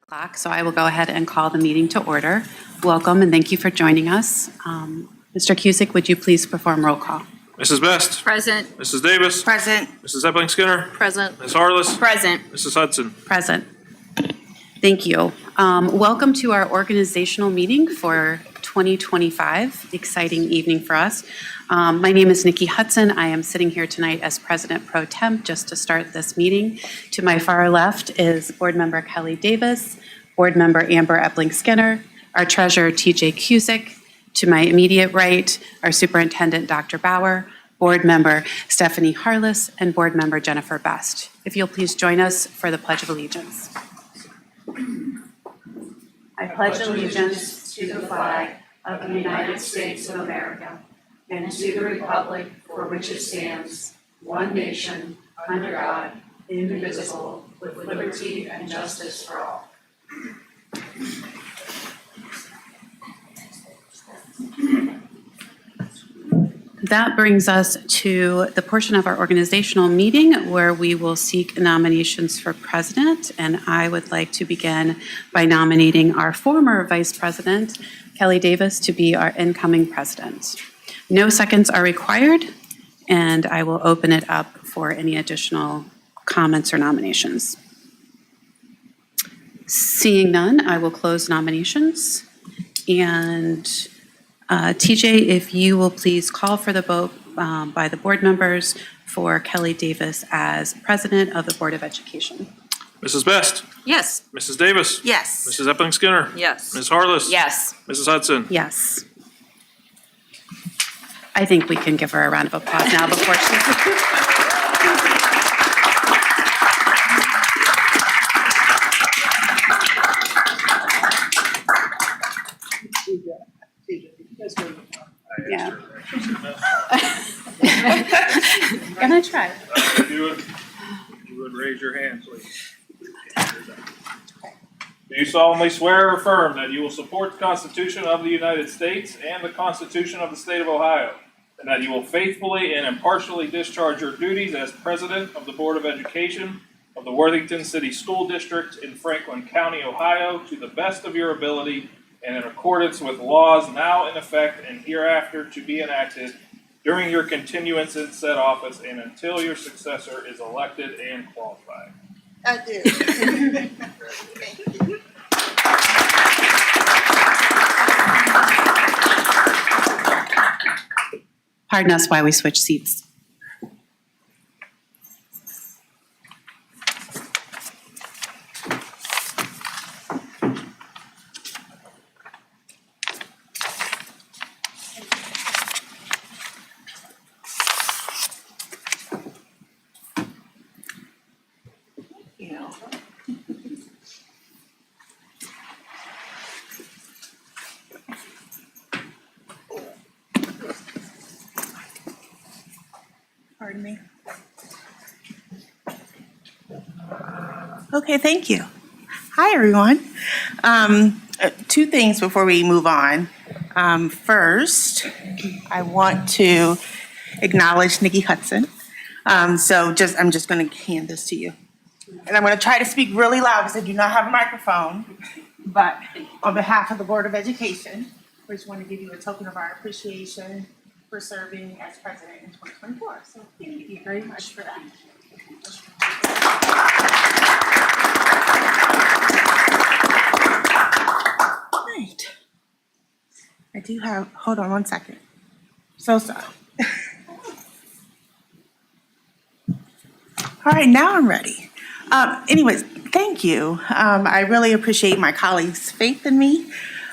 So I will go ahead and call the meeting to order. Welcome and thank you for joining us. Mr. Cusick, would you please perform roll call? Mrs. Best. Present. Mrs. Davis. Present. Mrs. Epling Skinner. Present. Ms. Harless. Present. Mrs. Hudson. Present. Thank you. Welcome to our organizational meeting for 2025. Exciting evening for us. My name is Nikki Hudson. I am sitting here tonight as President Pro Temp just to start this meeting. To my far left is Board Member Kelly Davis, Board Member Amber Epling Skinner, our Treasurer TJ Cusick. To my immediate right, our Superintendent Dr. Bauer, Board Member Stephanie Harless, and Board Member Jennifer Best. If you'll please join us for the Pledge of Allegiance. I pledge allegiance to the flag of the United States of America and to the republic for which it stands, one nation, under God, indivisible, with liberty and justice for all. That brings us to the portion of our organizational meeting where we will seek nominations for president. And I would like to begin by nominating our former vice president, Kelly Davis, to be our incoming president. No seconds are required, and I will open it up for any additional comments or nominations. Seeing none, I will close nominations. And TJ, if you will please call for the vote by the board members for Kelly Davis as president of the Board of Education. Mrs. Best. Yes. Mrs. Davis. Yes. Mrs. Epling Skinner. Yes. Ms. Harless. Yes. Mrs. Hudson. Yes. I think we can give her a round of applause now before she... Yeah. Gonna try. If you would raise your hand, please. Do you solemnly swear or affirm that you will support the Constitution of the United States and the Constitution of the State of Ohio, and that you will faithfully and impartially discharge your duties as President of the Board of Education of the Worthington City School District in Franklin County, Ohio, to the best of your ability and in accordance with laws now in effect and hereafter to be enacted during your continuance in said office and until your successor is elected and qualified? I do. Thank you. Pardon us while we switch seats. Pardon me. Okay, thank you. Hi, everyone. Two things before we move on. First, I want to acknowledge Nikki Hudson. I'm just going to hand this to you. And I'm going to try to speak really loud because I do not have a microphone. But on behalf of the Board of Education, we just want to give you a token of our appreciation for serving as president in 2024. So thank you very much for that. Right. I do have, hold on one second. So sorry. All right, now I'm ready. Anyways, thank you. I really appreciate my colleagues' faith in me.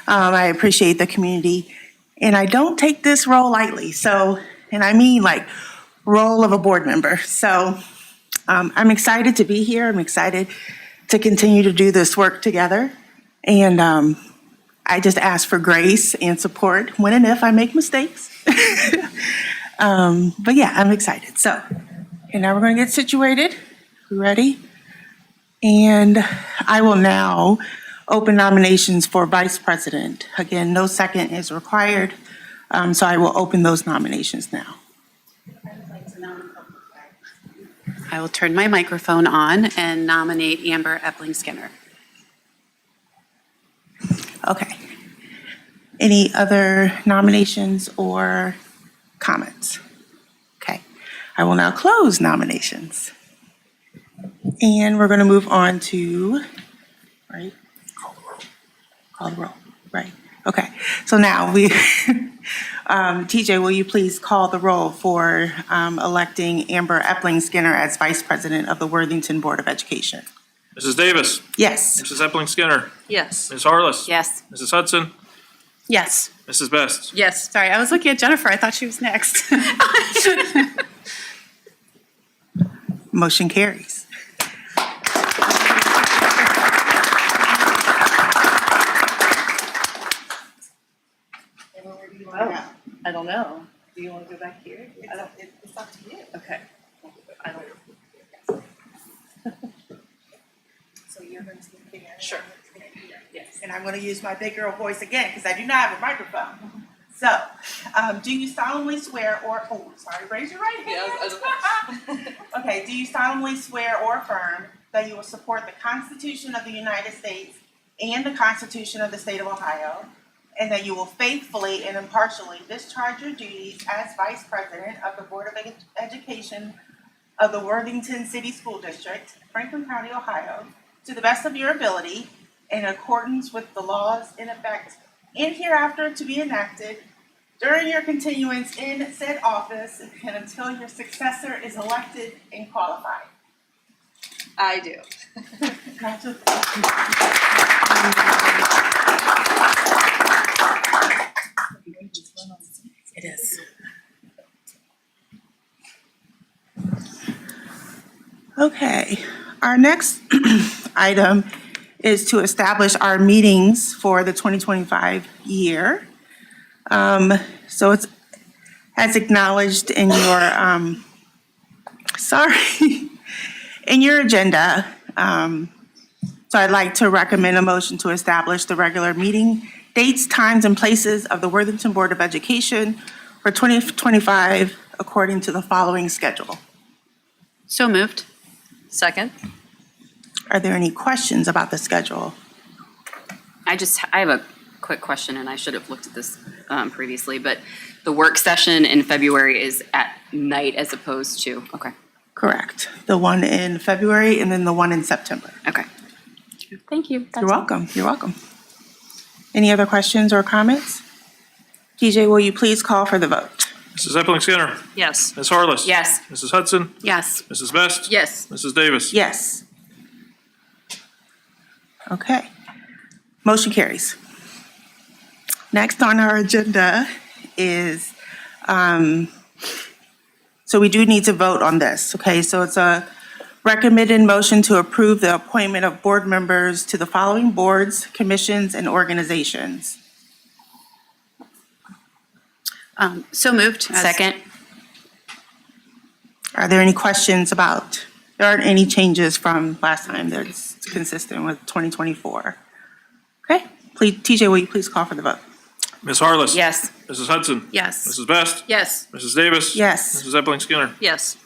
I appreciate the community. And I don't take this role lightly. And I mean like role of a board member. So I'm excited to be here. I'm excited to continue to do this work together. And I just ask for grace and support when and if I make mistakes. But yeah, I'm excited. So, and now we're going to get situated. You ready? And I will now open nominations for vice president. Again, no second is required, so I will open those nominations now. I will turn my microphone on and nominate Amber Epling Skinner. Okay. Any other nominations or comments? Okay. I will now close nominations. And we're going to move on to, right? Call the roll. Right. Okay. So now we, TJ, will you please call the roll for electing Amber Epling Skinner as Vice President of the Worthington Board of Education? Mrs. Davis. Yes. Mrs. Epling Skinner. Yes. Ms. Harless. Yes. Mrs. Hudson. Yes. Mrs. Best. Yes. Sorry, I was looking at Jennifer. I thought she was next. Motion carries. I don't know. Do you want to go back here? It's up to you. Okay. I don't. So you're going to speak again? Sure. Yes. And I'm going to use my big girl voice again because I do not have a microphone. So, do you solemnly swear raise your right hand. Okay, do you solemnly swear or affirm that you will support the Constitution of the United States and the Constitution of the State of Ohio, and that you will faithfully and impartially discharge your duties as Vice President of the Board of Education of the Worthington City School District, Franklin County, Ohio, to the best of your ability, in accordance with the laws in effect and hereafter to be enacted during your continuance in said office and until your successor is elected and qualified? I do. It is. Okay, our next item is to establish our meetings for the 2025 year. So it's as acknowledged in your, in your agenda. So I'd like to recommend a motion to establish the regular meeting dates, times, and places of the Worthington Board of Education for 2025 according to the following schedule. So moved. Second? Are there any questions about the schedule? I have a quick question, and I should have looked at this previously, but the work session in February is at night as opposed to, okay, Correct. The one in February and then the one in September. okay. Thank you. You're welcome. You're welcome. Any other questions or comments? TJ, will you please call for the vote? Mrs. Epling Skinner. Yes. Ms. Harless. Yes. Mrs. Hudson. Yes. Mrs. Best. Yes. Mrs. Davis. Yes. Okay. Motion carries. Next on our agenda is, so we do need to vote on this, okay? So it's a recommended motion to approve the appointment of board members to the following boards, commissions, and organizations. So moved. Second? Are there any questions about, there aren't any changes from last time that's consistent with 2024? Okay, please, TJ, will you please call for the vote? Ms. Harless. Yes. Mrs. Hudson. Yes. Mrs. Best. Yes. Mrs. Davis. Yes. Mrs. Epling Skinner. Yes.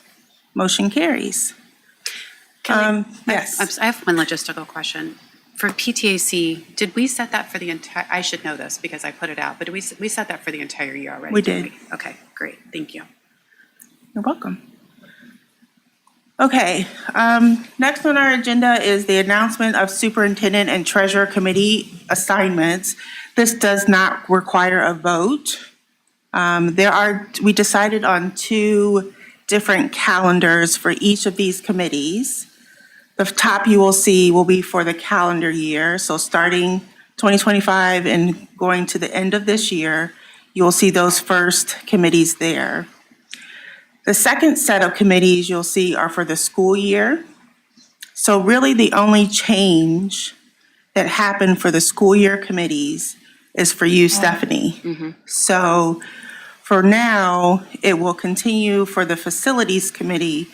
Motion carries. Yes. I have one logistical question. For PTAC, did we set that for the entire, I should know this because I put it out, but did we set that for the entire year already? We didn't did. we? Okay, great. Thank you. You're welcome. Okay, next on our agenda is the announcement of Superintendent and Treasurer Committee assignments. This does not require a vote. We decided on 2 different calendars for each of these committees. The top you will see will be for the calendar year, so starting 2025 and going to the end of this year, you will see those first committees there. The second set of committees you'll see are for the school year. So really the only change that happened for the school year committees is for you, Stephanie. So for now, it will continue for the facilities committee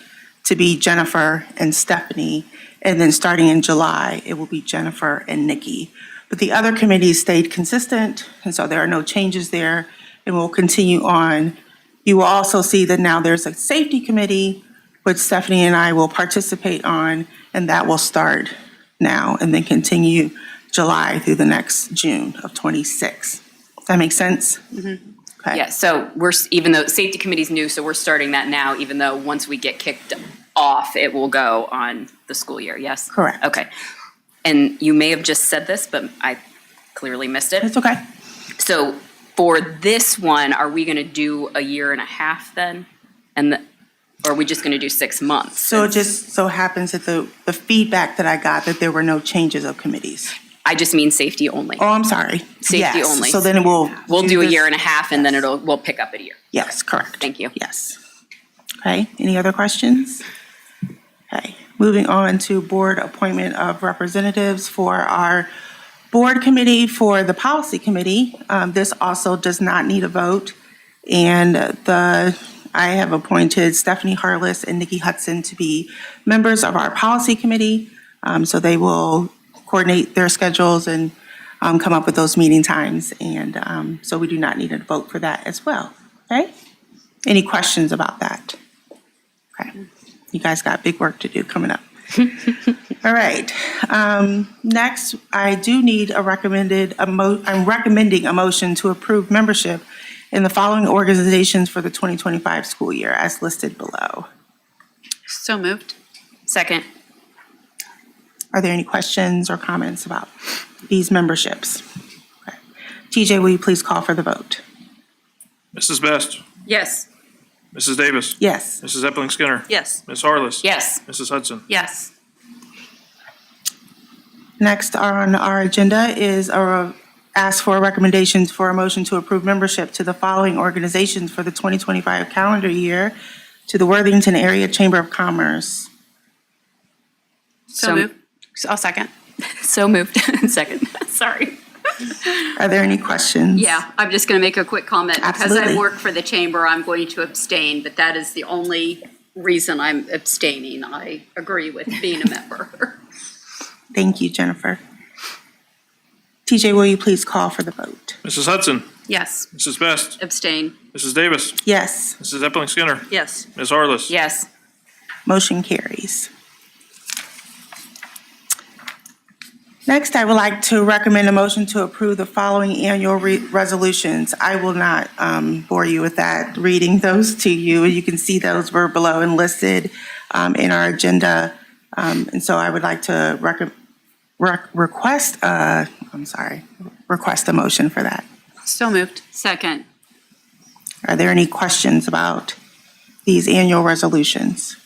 to be Jennifer and Stephanie. And then starting in July, it will be Jennifer and Nikki. But the other committees stayed consistent, and so there are no changes there, and we'll continue on. You will also see that now there's a safety committee, which Stephanie and I will participate on, and that will start now and then continue July through the next June of '26. That makes sense? Okay. Yeah, so even though safety committee's new, so we're starting that now, even though once we get kicked off, it will go on the school year, yes? Correct. Okay. And you may have just said this, but I clearly missed it. It's okay. So for this one, are we gonna do a year and a half then? Or are we just gonna do 6 months? So it just so happens that the feedback that I got, that there were no changes of committees. I just mean safety only. Oh, I'm sorry. Safety Yes. only. So then we'll Do a this- year and a half and then we'll pick up a year. Yes, correct. Thank you. Yes. Okay, any other questions? Okay, moving on to board appointment of representatives for our board committee. For the policy committee, this also does not need a vote. And I have appointed Stephanie Harless and Nikki Hudson to be members of our policy committee. So they will coordinate their schedules and come up with those meeting times. And so we do not need a vote for that as well. Okay? Any questions about that? Okay. You guys got big work to do coming up. All right. Next, I do need I'm recommending a motion to approve membership in the following organizations for the 2025 school year as listed below. So moved. Second. Are there any questions or comments about these memberships? Okay. TJ, will you please call for the vote? Mrs. Best, Yes. Mrs. Davis, Yes. Mrs. Epling Skinner, Yes. Ms. Harless. Yes. Mrs. Hudson. Yes. Next on our agenda is ask for recommendations for a motion to approve membership to the following organizations for the 2025 calendar year to the Worthington Area Chamber of Commerce. So moved. I'll second. So moved. Second. Sorry. Are there any questions? Yeah, I'm just going to make a quick comment. Because Absolutely. I work for the chamber, I'm going to abstain, but that is the only reason I'm abstaining. I agree with being a member. Thank you, Jennifer. TJ, will you please call for the vote? Mrs. Hudson, Yes. Mrs. Best, Abstain. Mrs. Davis, Yes, Mrs. Epling Skinner, Yes. Ms. Harless. Yes. motion carries. Next, I would like to recommend a motion to approve the following annual resolutions. I will not bore you with that, reading those to you. You can see those were below and listed in our agenda. And so I would like to request a motion for that. So moved. Second. Are there any questions about these annual resolutions?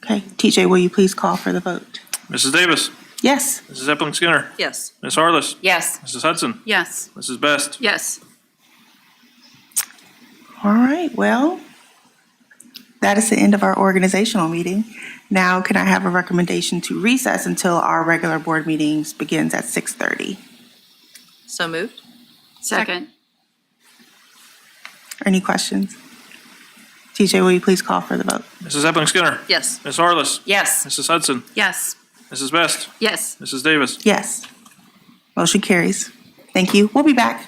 Okay, TJ, will you please call for the vote? Mrs. Davis, Yes. Mrs. Epling Skinner, Yes. Ms. Harless, Yes. Mrs. Hudson, Yes. Mrs. Best. Yes. All right, well, that is the end of our organizational meeting. Now, can I have a recommendation to recess until our regular board meetings begins at 6:30? So moved? Second. Any questions? TJ, will you please call for the vote? Mrs. Epling Skinner, Yes. Ms. Harless, Yes. Mrs. Hudson, Yes. Mrs. Best, Yes. Mrs. Davis. Yes. Motion carries. Thank you. We'll be back.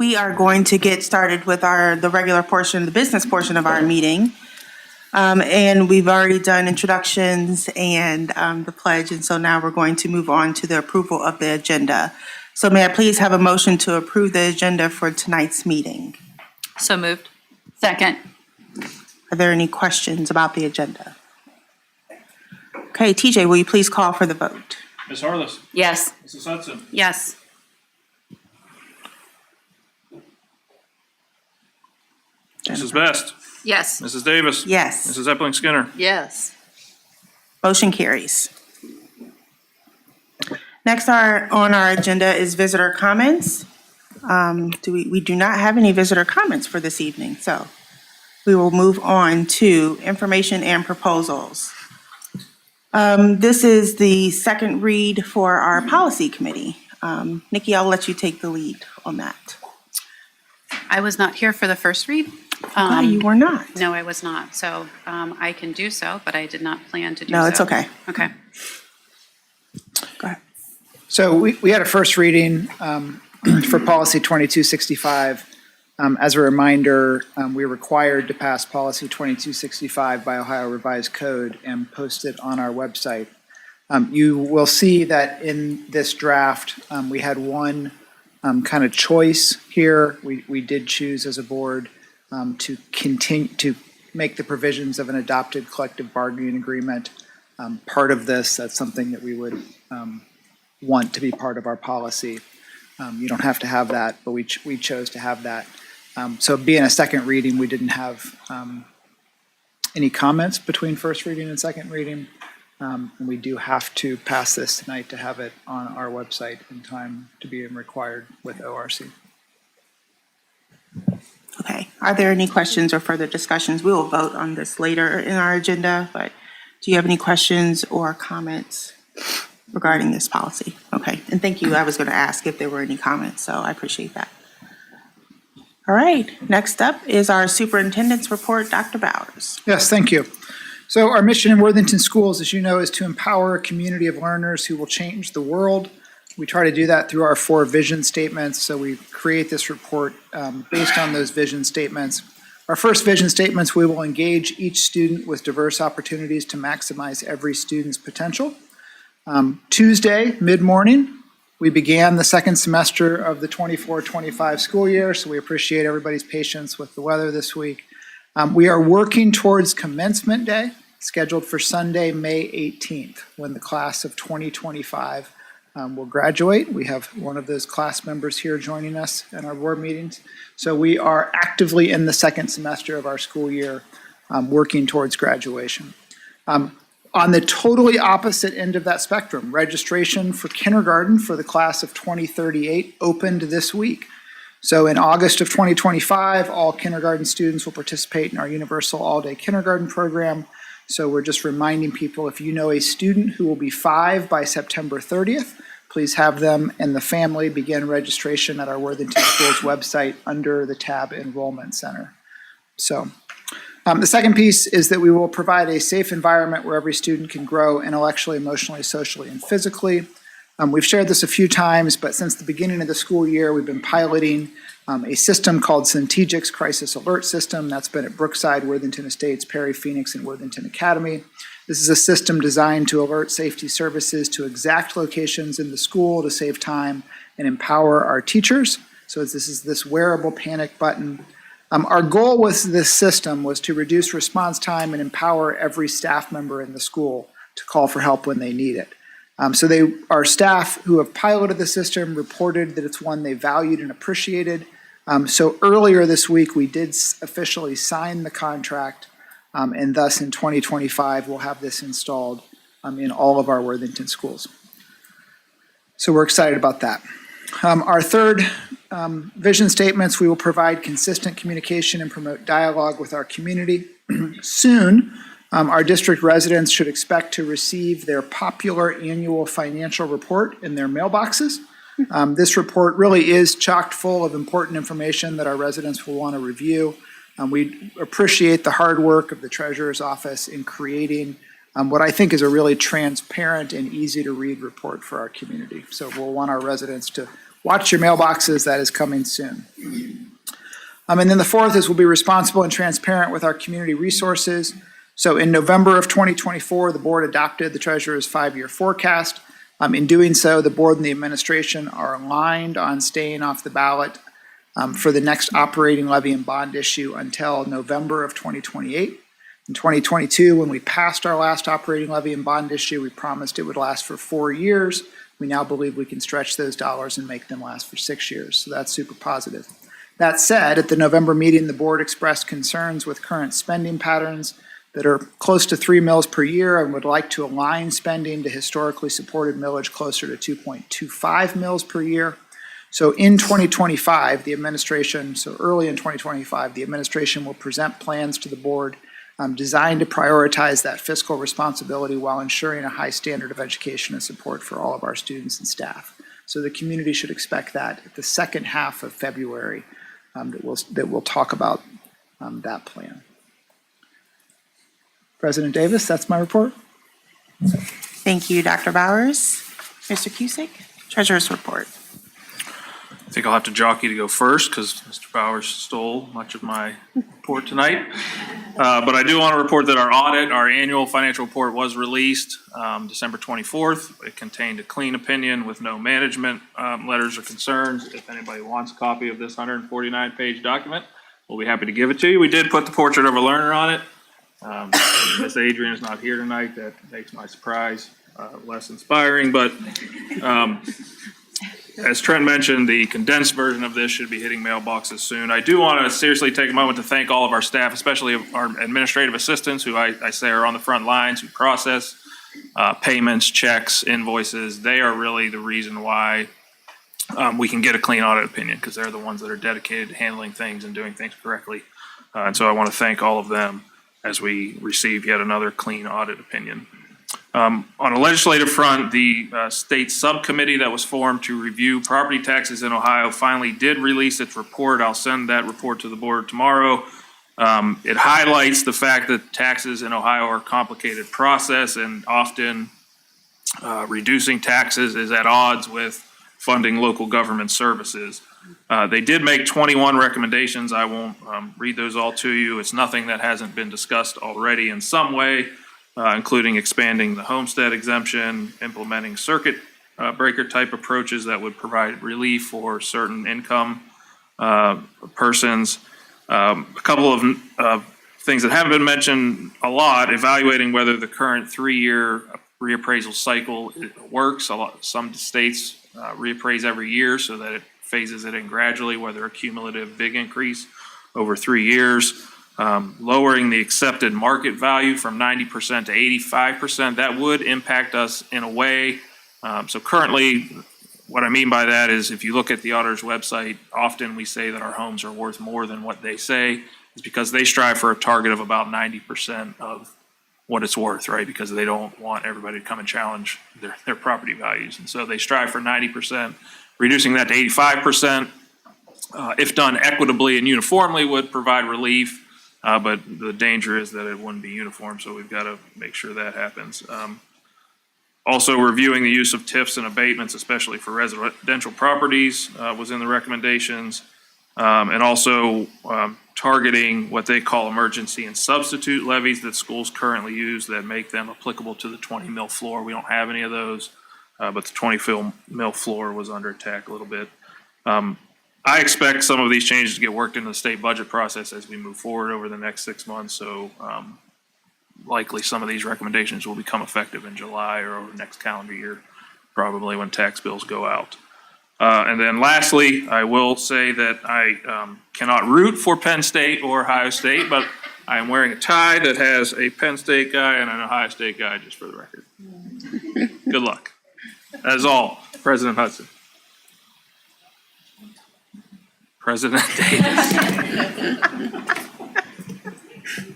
we are going to get started with the regular portion, the business portion of our meeting. And we've already done introductions and the pledge, and so now we're going to move on to the approval of the agenda. So may I please have a motion to approve the agenda for tonight's meeting? So moved. Second. Are there any questions about the agenda? Okay, TJ, will you please call for the vote? Ms. Harless. Yes. Mrs. Hudson. Yes. Mrs. Best. Yes. Mrs. Davis. Yes. Mrs. Epling Skinner. Yes. Motion carries. Next on our agenda is visitor comments. We do not have any visitor comments for this evening, so we will move on to information and proposals. This is the second read for our policy committee. Nikki, I'll let you take the lead on that. I was not here for the first read. You were not. No, I was not. So I can do so, but I did not plan to do so. No, it's okay. Okay. Go ahead. So we had a first reading for policy 2265. As a reminder, we're required to pass policy 2265 by Ohio Revised Code and post it on our website. You will see that in this draft, we had one kind of choice here. We did choose as a board to continue to make the provisions of an adopted collective bargaining agreement part of this. That's something that we would want to be part of our policy. You don't have to have that, but we chose to have that. So being a second reading, we didn't have any comments between first reading and second reading. And we do have to pass this tonight to have it on our website in time to be required with ORC. Okay. Are there any questions or further discussions? We will vote on this later in our agenda, but do you have any questions or comments regarding this policy? Okay. And thank you. I was going to ask if there were any comments, so I appreciate that. All right. Next up is our superintendent's report, Dr. Bowers. Yes, thank you. So our mission in Worthington Schools, as you know, is to empower a community of learners who will change the world. We try to do that through our 4 vision statements. So we create this report based on those vision statements. Our first vision statements, we will engage each student with diverse opportunities to maximize every student's potential. Tuesday, mid-morning, we began the second semester of the 24-25 school year, so we appreciate everybody's patience with the weather this week. We are working towards commencement day, scheduled for Sunday, May 18th, when the class of 2025 will graduate. We have one of those class members here joining us in our board meetings. So we are actively in the second semester of our school year, working towards graduation. On the totally opposite end of that spectrum, registration for kindergarten for the class of 2038 opened this week. So in August of 2025, all kindergarten students will participate in our universal all-day kindergarten program. So we're just reminding people, if you know a student who will be 5 by September 30th, please have them and the family begin registration at our Worthington Schools website under the tab Enrollment Center. So the second piece is that we will provide a safe environment where every student can grow intellectually, emotionally, socially, and physically. We've shared this a few times, but since the beginning of the school year, we've been piloting a system called Centegic's Crisis Alert System. That's been at Brookside, Worthington Estates, Perry, Phoenix, and Worthington Academy. This is a system designed to alert safety services to exact locations in the school to save time and empower our teachers. So this is this wearable panic button. Our goal with this system was to reduce response time and empower every staff member in the school to call for help when they need it. Our staff who have piloted the system reported that it's one they valued and appreciated. So earlier this week, we did officially sign the contract, and thus in 2025, we'll have this installed in all of our Worthington schools. So we're excited about that. Our third vision statements, we will provide consistent communication and promote dialogue with our community. Soon, our district residents should expect to receive their popular annual financial report in their mailboxes. This report really is chock full of important information that our residents will want to review. We appreciate the hard work of the Treasurer's Office in creating what I think is a really transparent and easy to read report for our community. So we'll want our residents to watch your mailboxes, that is coming soon. And then the fourth is we'll be responsible and transparent with our community resources. So in November of 2024, the board adopted the treasurer's 5-year forecast. In doing so, the board and the administration are aligned on staying off the ballot for the next operating levy and bond issue until November of 2028. In 2022, when we passed our last operating levy and bond issue, we promised it would last for 4 years. We now believe we can stretch those dollars and make them last for 6 years. So that's super positive. That said, at the November meeting, the board expressed concerns with current spending patterns that are close to 3 mills per year and would like to align spending to historically supported millage closer to 2.25 mills per year. So in 2025, the administration, so early in 2025, the administration will present plans to the board designed to prioritize that fiscal responsibility while ensuring a high standard of education and support for all of our students and staff. So the community should expect that at the second half of February that we'll talk about that plan. President Davis, that's my report. Thank you, Dr. Bowers. Mr. Cusick, treasurer's report. I think I'll have to jockey to go first because Mr. Bowers stole much of my report tonight. But I do want to report that our annual financial report was released December 24th. It contained a clean opinion with no management letters or concerns. If anybody wants a copy of this 149-page document, we'll be happy to give it to you. We did put the portrait of a learner on it. Miss Adrian is not here tonight. That makes my surprise less inspiring, but as Trent mentioned, the condensed version of this should be hitting mailboxes soon. I do want to seriously take a moment to thank all of our staff, especially our administrative assistants, who I say are on the front lines, who process payments, checks, invoices. They are really the reason why we can get a clean audit opinion, because they're the ones that are dedicated to handling things and doing things correctly. And so I want to thank all of them as we receive yet another clean audit opinion. On a legislative front, the state subcommittee that was formed to review property taxes in Ohio finally did release its report. I'll send that report to the board tomorrow. It highlights the fact that taxes in Ohio are a complicated process, and often reducing taxes is at odds with funding local government services. They did make 21 recommendations. I won't read those all to you. It's nothing that hasn't been discussed already in some way, including expanding the homestead exemption, implementing circuit breaker type approaches that would provide relief for certain income persons. A couple of things that haven't been mentioned a lot: evaluating whether the current 3-year reappraisal cycle works. Some states reappraise every year so that it phases it in gradually, whether a cumulative big increase over 3 years. Lowering the accepted market value from 90% to 85%, that would impact us in a way. So currently, what I mean by that is if you look at the auditor's website, often we say that our homes are worth more than what they say. It's because they strive for a target of about 90% of what it's worth, right? Because they don't want everybody to come and challenge their property values. And so they strive for 90%. Reducing that to 85%, if done equitably and uniformly, would provide relief. But the danger is that it wouldn't be uniform, so we've got to make sure that happens. Also, reviewing the use of TIFs and abatements, especially for residential properties, was in the recommendations. And also targeting what they call emergency and substitute levies that schools currently use that make them applicable to the 20 mil floor. We don't have any of those, but the 20 mil floor was under attack a little bit. I expect some of these changes to get worked into the state budget process as we move forward over the next 6 months. So likely some of these recommendations will become effective in July or over the next calendar year, probably when tax bills go out. And then lastly, I will say that I cannot root for Penn State or Ohio State, but I am wearing a tie that has a Penn State guy and an Ohio State guy, just for the record. Good luck. That is all. President Hudson. President Davis.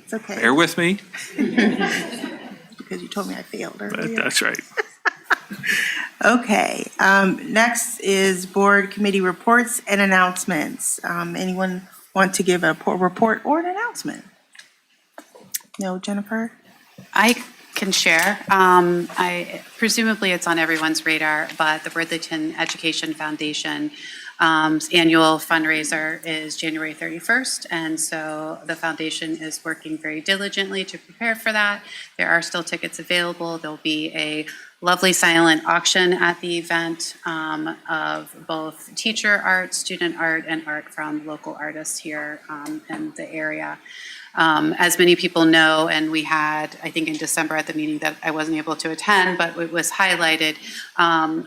It's okay. Bear with me. Because you told me I failed earlier. That's right. Okay, next is board committee reports and announcements. Anyone want to give a report or an announcement? No, Jennifer? I can share. Presumably it's on everyone's radar, but the Worthington Education Foundation annual fundraiser is January 31st, and so the foundation is working very diligently to prepare for that. There are still tickets available. There'll be a lovely silent auction at the event of both teacher art, student art, and art from local artists here in the area. As many people know, and we had, I think in December at the meeting that I wasn't able to attend, but it was highlighted,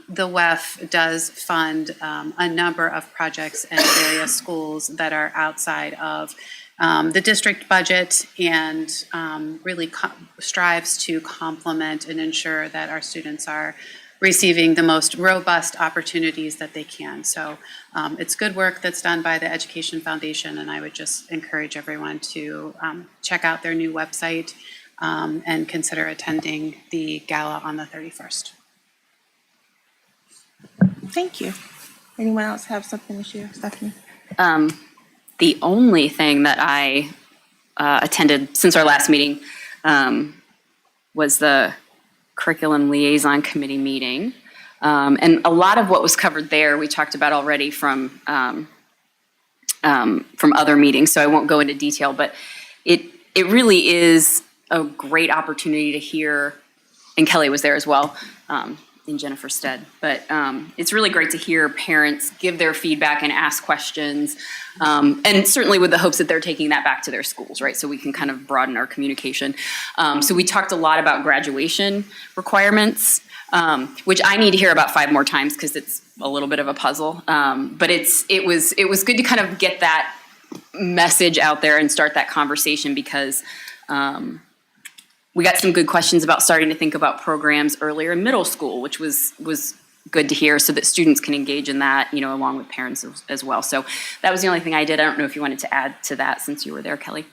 the WEF does fund a number of projects in various schools that are outside of the district budget and really strives to complement and ensure that our students are receiving the most robust opportunities that they can. So it's good work that's done by the Education Foundation, and I would just encourage everyone to check out their new website and consider attending the gala on the 31st. Thank you. Anyone else have something to share, Stephanie? The only thing that I attended since our last meeting was the Curriculum Liaison Committee meeting. And a lot of what was covered there, we talked about already from other meetings, so I won't go into detail, but it really is a great opportunity to hear, and Kelly was there as well, in Jennifer's stead, but it's really great to hear parents give their feedback and ask questions, and certainly with the hopes that they're taking that back to their schools, right? So we can kind of broaden our communication. So we talked a lot about graduation requirements, which I need to hear about 5 more times because it's a little bit of a puzzle. But it was good to kind of get that message out there and start that conversation because we got some good questions about starting to think about programs earlier in middle school, which was good to hear so that students can engage in that, along with parents as well. So that was the only thing I did. I don't know if you wanted to add to that since you were there, Kelly.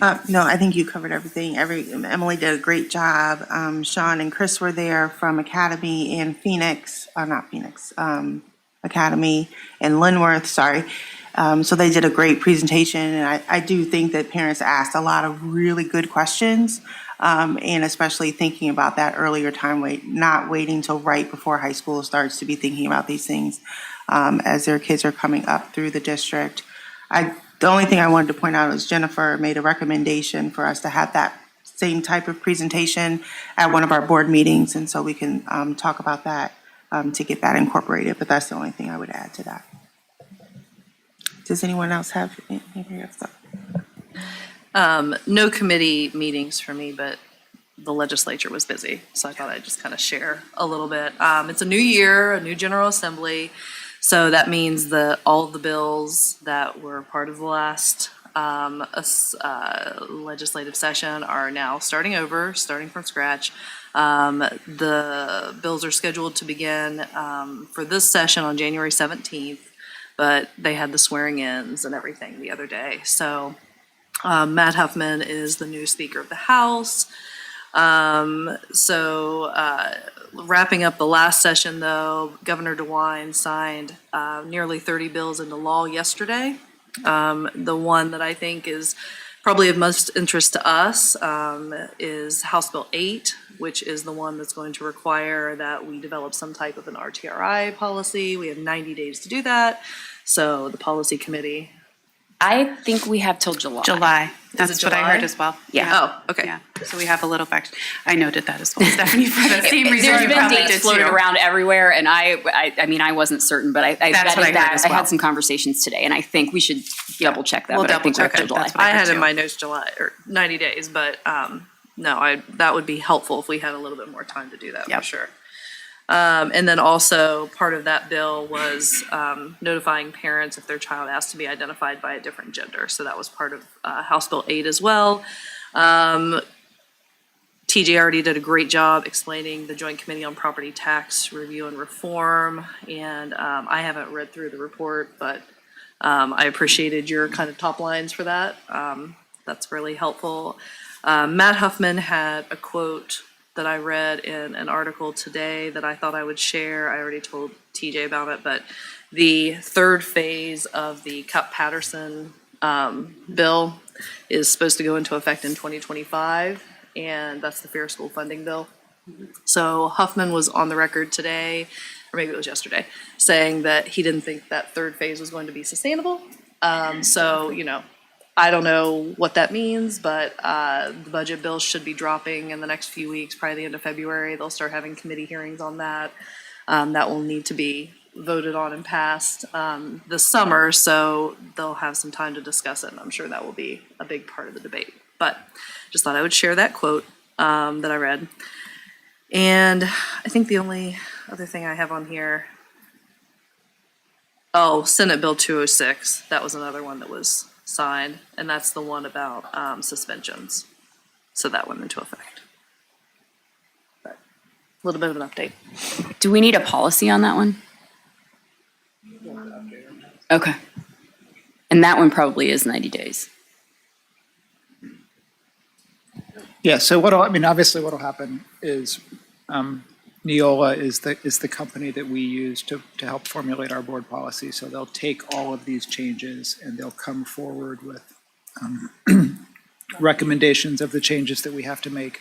No, I think you covered everything. Emily did a great job. Sean and Chris were there from Academy and Academy and Linworth, sorry. So they did a great presentation, and I do think that parents asked a lot of really good questions, and especially thinking about that earlier time, not waiting till right before high school starts to be thinking about these things as their kids are coming up through the district. The only thing I wanted to point out is Jennifer made a recommendation for us to have that same type of presentation at one of our board meetings, and so we can talk about that to get that incorporated, but that's the only thing I would add to that. Does anyone else have anything else? No committee meetings for me, but the legislature was busy, so I thought I'd just kind of share a little bit. It's a new year, a new General Assembly, so that means that all of the bills that were part of the last legislative session are now starting from scratch. The bills are scheduled to begin for this session on January 17th, but they had the swearing-ins and everything the other day. So Matt Huffman is the new Speaker of the House. Wrapping up the last session, though, Governor DeWine signed nearly 30 bills into law yesterday. The one that I think is probably of most interest to us is House Bill 8, which is the one that's going to require that we develop some type of an RTRI policy. We have 90 days to do that. So the policy committee. I think we have till July. July. That's it what I July? heard as well. Yeah. Oh, okay. Yeah, so we have a little fact. I noted that as well, Stephanie, for the same reason There's you been probably dates did floated too. around everywhere, and I mean, I wasn't certain, but I That's what I vetted heard that. as I well. had some conversations today, and I think we should double check that. We'll but I think double check we're up to it. July. That's what I heard had in too. my notes July or 90 days, but no, that would be helpful if we had a little bit more time to do that Yep. for sure. And then also part of that bill was notifying parents if their child asked to be identified by a different gender. So that was part of House Bill 8 as well. TJ already did a great job explaining the Joint Committee on Property Tax Review and Reform. And I haven't read through the report, but I appreciated your kind of top lines for that. That's really helpful. Matt Huffman had a quote that I read in an article today that I thought I would share. I already told TJ about it, but the third phase of the Cupp-Patterson bill is supposed to go into effect in 2025. and that's the fair school funding bill. So Huffman was on the record today, or maybe it was yesterday, saying that he didn't think that third phase was going to be sustainable. So, I don't know what that means, but the budget bills should be dropping in the next few weeks, probably the end of February. They'll start having committee hearings on that. That will need to be voted on and passed this summer, so they'll have some time to discuss it, and I'm sure that will be a big part of the debate. But just thought I would share that quote that I read. And I think the only other thing I have on here, Senate Bill 206, that was another one that was signed, and that's the one about suspensions. So that went into effect. But a little bit of an update. Do we need a policy on that one? Okay. And that one probably is 90 days. Yeah, so obviously what'll happen is Neola is the company that we use to help formulate our board policy. So they'll take all of these changes and they'll come forward with recommendations of the changes that we have to make.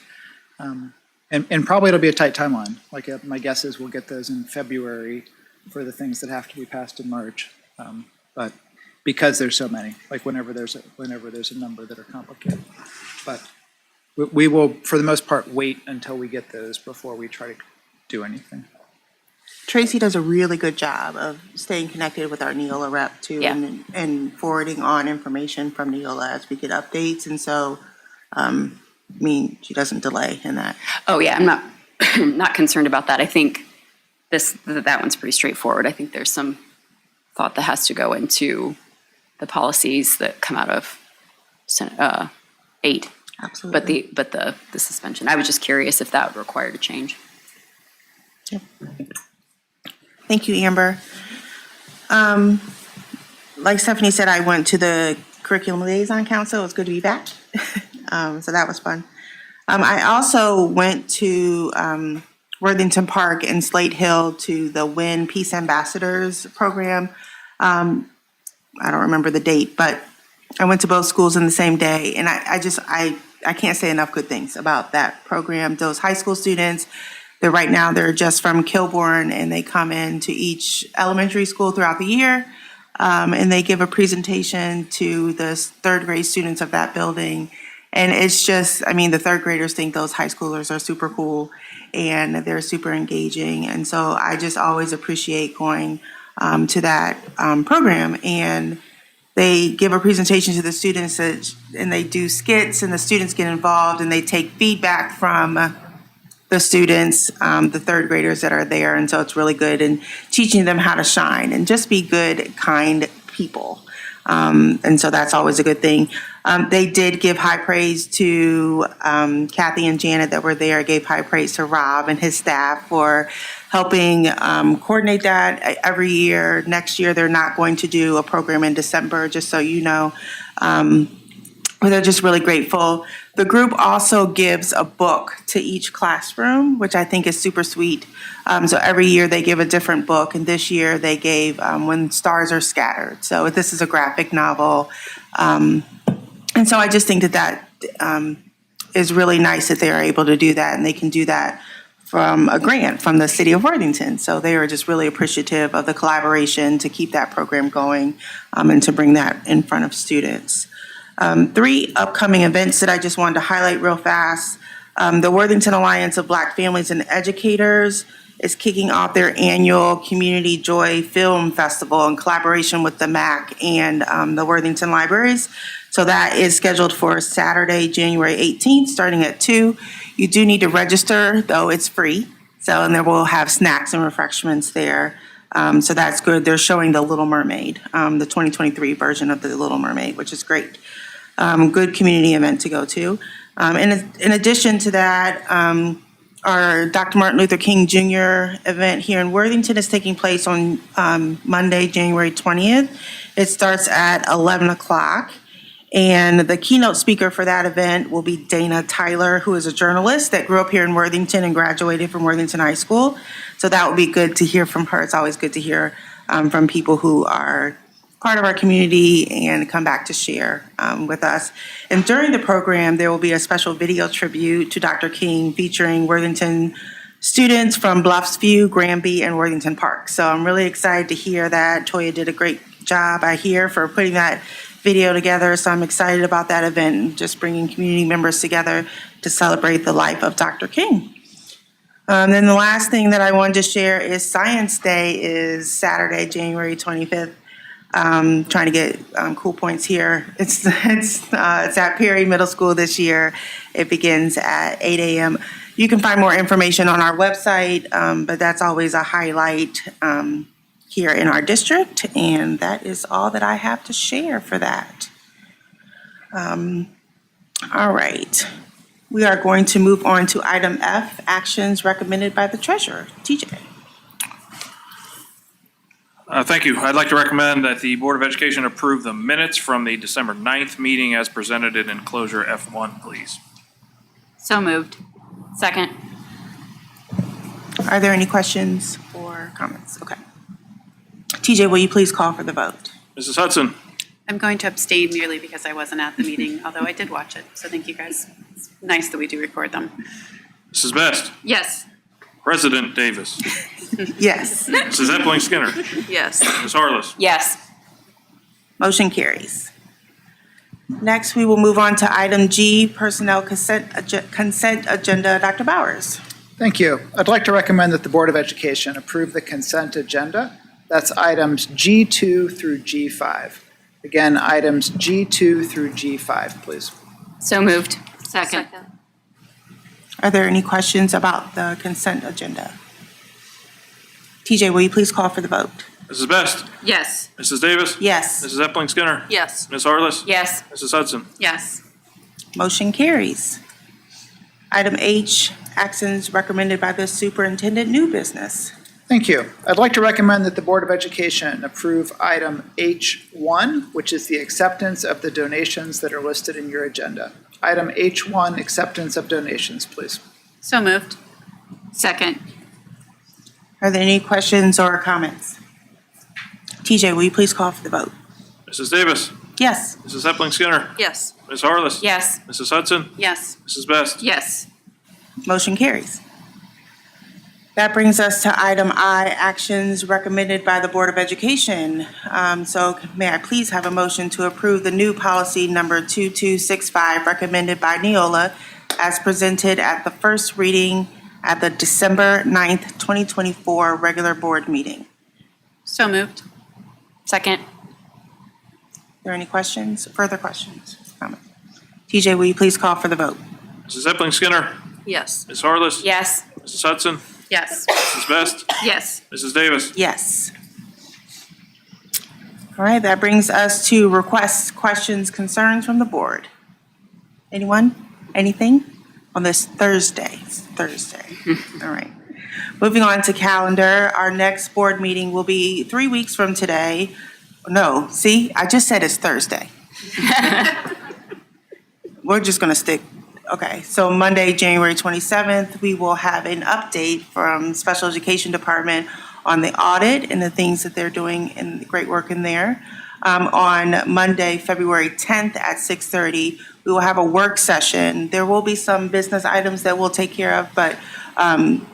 And probably it'll be a tight timeline. Like my guess is we'll get those in February for the things that have to be passed in March. But because there's so many, like whenever there's a number that are complicated. But we will, for the most part, wait until we get those before we try to do anything. Tracy does a really good job of staying connected with our Neola rep too, Yeah. and forwarding on information from Neola as we get updates. And so, she doesn't delay in that. Oh, yeah, I'm not, not concerned about that. I think that one's pretty straightforward. I think there's some thought that has to go into the policies that come out of Senate 8. Absolutely. But the suspension, I was just curious if that required a change. Yep. Thank you, Amber. Like Stephanie said, I went to the Curriculum Liaison Council. It was good to be back. So that was fun. I also went to Worthington Park and Slate Hill to the WIN Peace Ambassadors program. I don't remember the date, but I went to both schools in the same day, and I can't say enough good things about that program. Those high school students, they're just from Kilbourne, and they come into each elementary school throughout the year, and they give a presentation to the third grade students of that building. And it's just, the third graders think those high schoolers are super cool, and they're super engaging. And so I just always appreciate going to that program. And they give a presentation to the students, and they do skits, and the students get involved, and they take feedback from the students, the third graders that are there. And so it's really good, and teaching them how to shine and just be good, kind people. And so that's always a good thing. They did give high praise to Kathy and Janet that were there, gave high praise to Rob and his staff for helping coordinate that every year. Next year, they're not going to do a program in December, just so you know. But they're just really grateful. The group also gives a book to each classroom, which I think is super sweet. So every year they give a different book, and this year they gave When Stars Are Scattered. So this is a graphic novel. And so I just think that is really nice that they are able to do that, and they can do that from a grant from the city of Worthington. So they are just really appreciative of the collaboration to keep that program going and to bring that in front of students. 3 upcoming events that I just wanted to highlight real fast. The Worthington Alliance of Black Families and Educators is kicking off their annual Community Joy Film Festival in collaboration with the MAC and the Worthington Libraries. So that is scheduled for Saturday, January 18th, starting at 2. You do need to register, though it's free. So, and then we'll have snacks and refreshments there. So that's good. They're showing The Little Mermaid, the 2023 version of The Little Mermaid, which is great. Good community event to go to. In addition to that, our Dr. Martin Luther King Jr. event here in Worthington is taking place on Monday, January 20th. It starts at 11 o'clock. And the keynote speaker for that event will be Dana Tyler, who is a journalist that grew up here in Worthington and graduated from Worthington High School. So that would be good to hear from her. It's always good to hear from people who are part of our community and come back to share with us. And during the program, there will be a special video tribute to Dr. King featuring Worthington students from Bluffs View, Granby, and Worthington Park. So I'm really excited to hear that. Toya did a great job, I hear, for putting that video together. So I'm excited about that event and just bringing community members together to celebrate the life of Dr. King. Then the last thing that I wanted to share is Science Day is Saturday, January 25th. Trying to get cool points here. It's at Perry Middle School this year. It begins at 8 a.m. You can find more information on our website, but that's always a highlight here in our district, and that is all that I have to share for that. All right. We are going to move on to item F, actions recommended by the treasurer. TJ. Thank you. I'd like to recommend that the Board of Education approve the minutes from the December 9th meeting as presented in enclosure F1, please. So moved. Second. Are there any questions or comments? Okay. TJ, will you please call for the vote? Mrs. Hudson? I'm going to abstain merely because I wasn't at the meeting, although I did watch it. So thank you, guys. It's nice that we do record them. Mrs. Best? Yes. President Davis? Yes. Mrs. Epling Skinner? Yes. Ms. Harless? Yes. Motion carries. Next, we will move on to item G, personnel consent agenda. Dr. Bowers. Thank you. I'd like to recommend that the Board of Education approve the consent agenda. That's items G2 through G5. Again, items G2 through G5, please. So moved. Second. Are there any questions about the consent agenda? TJ, will you please call for the vote? Mrs. Best? Yes. Mrs. Davis? Yes. Mrs. Epling Skinner? Yes. Ms. Harless? Yes. Mrs. Hudson? Yes. Motion carries. Item H, actions recommended by the superintendent, new business. Thank you. I'd like to recommend that the Board of Education approve item H1, which is the acceptance of the donations that are listed in your agenda. Item H1, acceptance of donations, please. So moved. Second. Are there any questions or comments? TJ, will you please call for the vote? Mrs. Davis? Yes. Mrs. Epling Skinner? Yes. Ms. Harless? Yes. Mrs. Hudson? Yes. Mrs. Best? Yes. Motion carries. That brings us to item I, actions recommended by the Board of Education. So may I please have a motion to approve the new policy number 2265 recommended by Neola as presented at the first reading at the December 9th, 2024 regular board meeting. So moved. Second. Are there any questions, further questions, comments? TJ, will you please call for the vote? Mrs. Epling Skinner? Yes. Ms. Harless? Yes. Mrs. Hudson? Yes. Mrs. Best? Yes. Mrs. Davis? Yes. All right, that brings us to requests, questions, concerns from the board. Anyone? Anything? On this Thursday. It's Thursday. All right. Moving on to calendar, our next board meeting will be 3 weeks from today. No, see, I just said it's Thursday. We're just going to stick. Okay, so Monday, January 27th, we will have an update from Special Education Department on the audit and the things that they're doing and the great work in there. On Monday, February 10th at 6:30, we will have a work session. There will be some business items that we'll take care of, but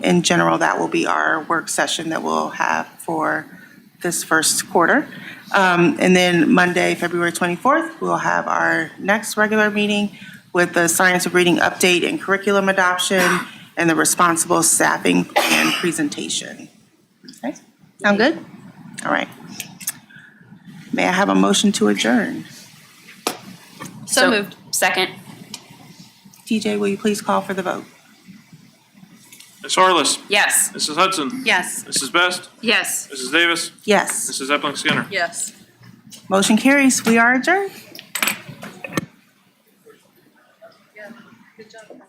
in general, that will be our work session that we'll have for this first quarter. And then Monday, February 24th, we'll have our next regular meeting with the Science of Reading update and curriculum adoption and the responsible staffing plan presentation. Okay, sound good? All right. May I have a motion to adjourn? So moved. Second. TJ, will you please call for the vote? Ms. Harless? Yes. Mrs. Hudson? Yes. Mrs. Best? Yes. Mrs. Davis? Yes. Mrs. Epling Skinner? Yes. Motion carries. We are adjourned. Good job.